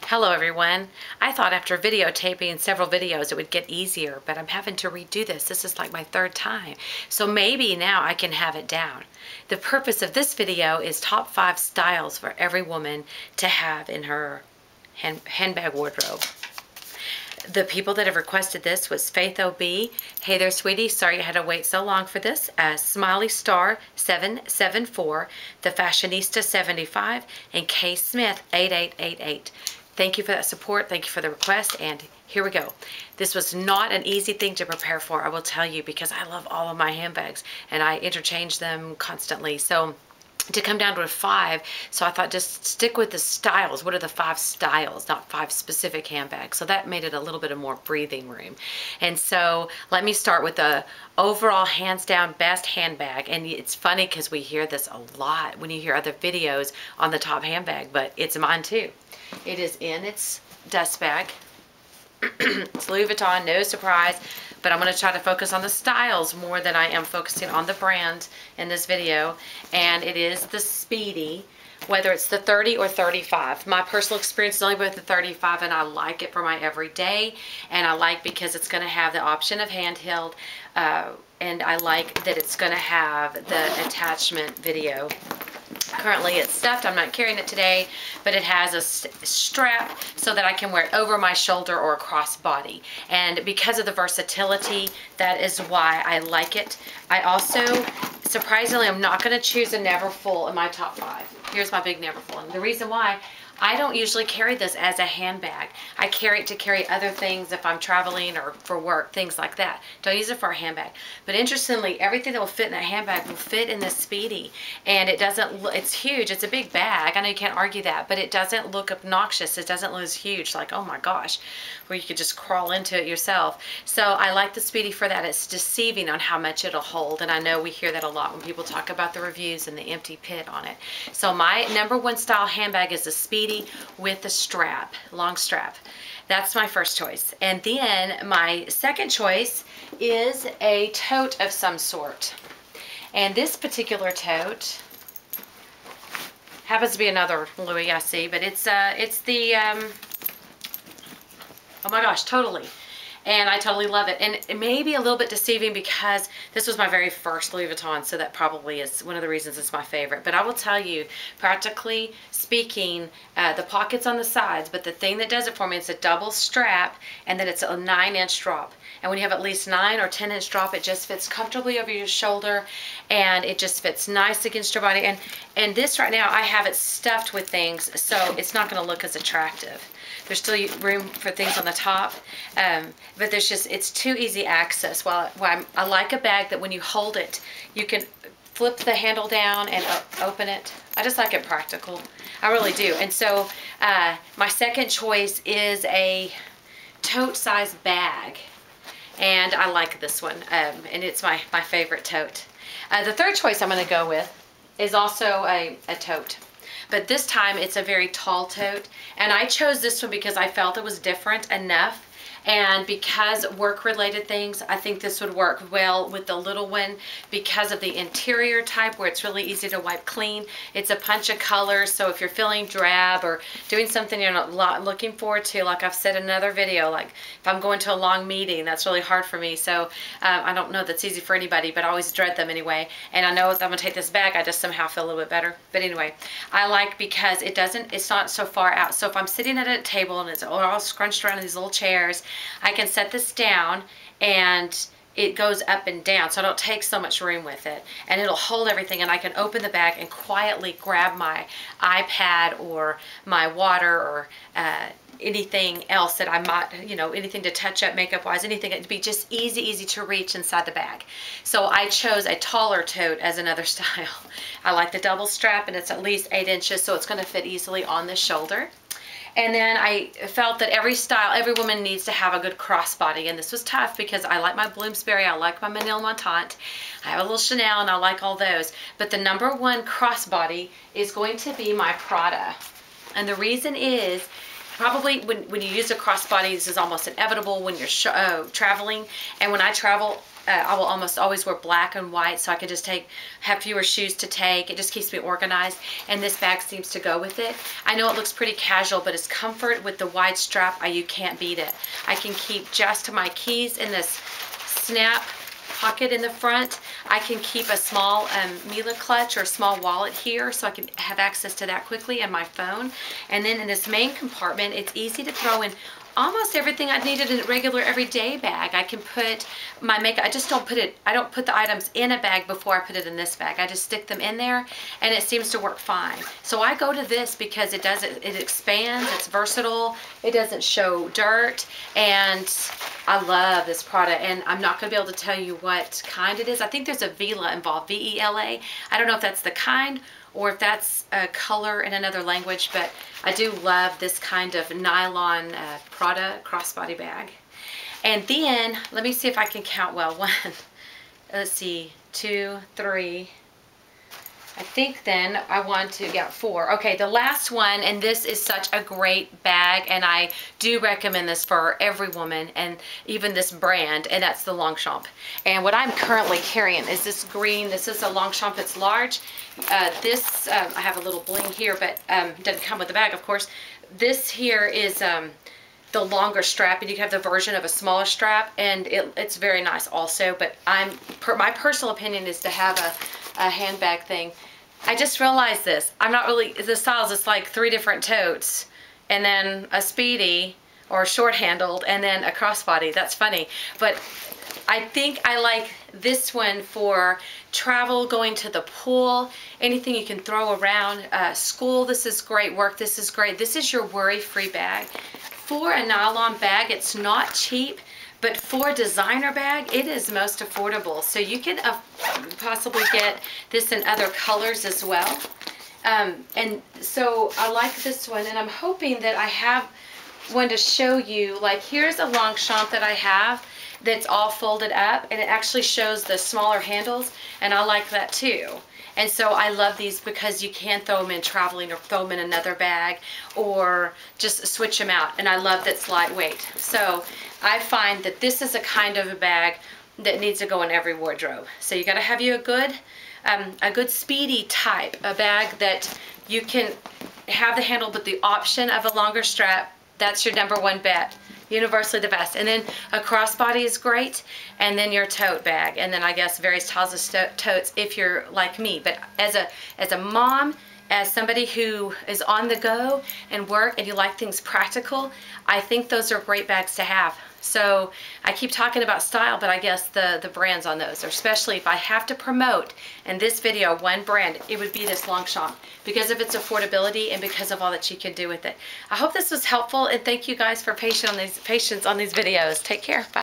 Hello everyone. I thought after videotaping several videos it would get easier, but I'm having to redo this. This is like my third time. So maybe now I can have it down. The purpose of this video is top 5 styles for every woman to have in her handbag wardrobe. The people that have requested this was Faith OB. Hey there, sweetie. Sorry you had to wait so long for this. Smiley Star 774, The Fashionista 75, and K Smith 8888. Thank you for that support. Thank you for the request. And here we go. This was not an easy thing to prepare for, I will tell you, because I love all of my handbags and I interchange them constantly. So to come down to a 5, so I thought just stick with the styles. What are the 5 styles, not 5 specific handbags? So that made it a little bit of more breathing room. And so let me start with the overall hands down best handbag. And it's funny because we hear this a lot when you hear other videos on the top handbag, but it's mine too. It is in its dust bag. It's Louis Vuitton, no surprise, but I'm going to try to focus on the styles more than I am focusing on the brand in this video. And it is the Speedy, whether it's the 30 or 35. My personal experience is only with the 35, and I like it for my everyday, and I like because it's going to have the option of handheld, and I like that it's going to have the attachment video. Currently it's stuffed. I'm not carrying it today, but it has a strap so that I can wear it over my shoulder or across body. And because of the versatility, that is why I like it. I also, surprisingly, I'm not going to choose a never full in my top 5. Here's my big never full. And the reason why, I don't usually carry this as a handbag. I carry it to carry other things if I'm traveling or for work, things like that. Don't use it for a handbag. But interestingly, everything that will fit in that handbag will fit in this Speedy. And it doesn't, it's huge. It's a big bag. I know you can't argue that, but it doesn't look obnoxious. It doesn't look huge, like, oh my gosh, where you could just crawl into it yourself. So I like the Speedy for that. It's deceiving on how much it'll hold. And I know we hear that a lot when people talk about the reviews and the empty pit on it. So my #1 style handbag is the Speedy with the strap, long strap. That's my first choice. And then my second choice is a tote of some sort. And this particular tote happens to be another Louis, I see, but it's the, oh my gosh, totally. And I totally love it. And it may be a little bit deceiving because this was my very first Louis Vuitton, so that probably is one of the reasons it's my favorite. But I will tell you, practically speaking, the pockets on the sides, but the thing that does it for me, it's a double strap, and then it's a 9-inch drop. And when you have at least 9 or 10-inch drop, it just fits comfortably over your shoulder, and it just fits nice against your body. And this right now, I have it stuffed with things, so it's not going to look as attractive. There's still room for things on the top, but there's just, it's too easy access. While I like a bag that when you hold it, you can flip the handle down and open it. I just like it practical. I really do. And so my second choice is a tote-sized bag. And I like this one, and it's my favorite tote. The third choice I'm going to go with is also a tote. But this time it's a very tall tote, and I chose this one because I felt it was different enough, and because work-related things, I think this would work well with the little one because of the interior type where it's really easy to wipe clean. It's a punch of colors, so if you're feeling drab or doing something you're not looking forward to, like I've said in another video, like if I'm going to a long meeting, that's really hard for me. So I don't know that's easy for anybody, but I always dread them anyway. And I know if I'm going to take this back, I just somehow feel a little bit better. But anyway, I like because it's not so far out. So if I'm sitting at a table and it's all scrunched around in these little chairs, I can set this down and it goes up and down, so I don't take so much room with it, and it'll hold everything, and I can open the bag and quietly grab my iPad or my water or anything else that I might, you know, anything to touch up makeup wise, anything. It'd be just easy to reach inside the bag. So I chose a taller tote as another style. I like the double strap, and it's at least 8 inches, so it's going to fit easily on the shoulder. And then I felt that every style, every woman needs to have a good crossbody. And this was tough because I like my Bloomsbury, I like my Manille Montante, I have a little Chanel, and I like all those. But the #1 crossbody is going to be my Prada. And the reason is probably when you use a crossbody, this is almost inevitable when you're traveling. And when I travel, I will almost always wear black and white, so I can just have fewer shoes to take. It just keeps me organized, and this bag seems to go with it. I know it looks pretty casual, but it's comfort with the wide strap. You can't beat it. I can keep just my keys in this snap pocket in the front. I can keep a small Mila clutch or a small wallet here, so I can have access to that quickly, and my phone. And then in this main compartment, it's easy to throw in almost everything I'd needed in a regular everyday bag. I can put my makeup. I don't put the items in a bag before I put it in this bag. I just stick them in there, and it seems to work fine. So I go to this because it expands, it's versatile, it doesn't show dirt, and I love this product. And I'm not going to be able to tell you what kind it is. I think there's a Vela involved, V-E-L-A. I don't know if that's the kind or if that's a color in another language, but I do love this kind of nylon Prada crossbody bag. And then, let me see if I can count well. One, let's see, 2, 3, I think then I want to get 4. Okay, the last one, and this is such a great bag, and I do recommend this for every woman, and even this brand, and that's the Longchamp. And what I'm currently carrying is this green. This is a Longchamp. It's large. I have a little bling here, but it doesn't come with the bag, of course. This here is the longer strap, and you have the version of a smaller strap, and it's very nice also. But my personal opinion is to have a handbag thing. I just realized this. I'm not really, the styles, it's like 3 different totes, and then a speedy or short handled, and then a crossbody. That's funny. But I think I like this one for travel, going to the pool, anything you can throw around. School, this is great. Work, this is great. This is your worry-free bag. For a nylon bag, it's not cheap, but for a designer bag, it is most affordable. So you can possibly get this in other colors as well. And so I like this one, and I'm hoping that I have one to show you. Like, here's a Longchamp that I have that's all folded up, and it actually shows the smaller handles, and I like that too. And so I love these because you can throw them in traveling or throw them in another bag or just switch them out. And I love that it's lightweight. So I find that this is a kind of a bag that needs to go in every wardrobe. So you got to have you a good speedy type, a bag that you can have the handle but the option of a longer strap. That's your #1 bet. Universally the best. And then a crossbody is great, and then your tote bag, and then I guess various styles of totes if you're like me. But as a mom, as somebody who is on the go and work, and you like things practical, I think those are great bags to have. So I keep talking about style, but I guess the brands on those, especially if I have to promote in this video one brand, it would be this Longchamp because of its affordability and because of all that you can do with it. I hope this was helpful, and thank you guys for patience on these videos. Take care. Bye.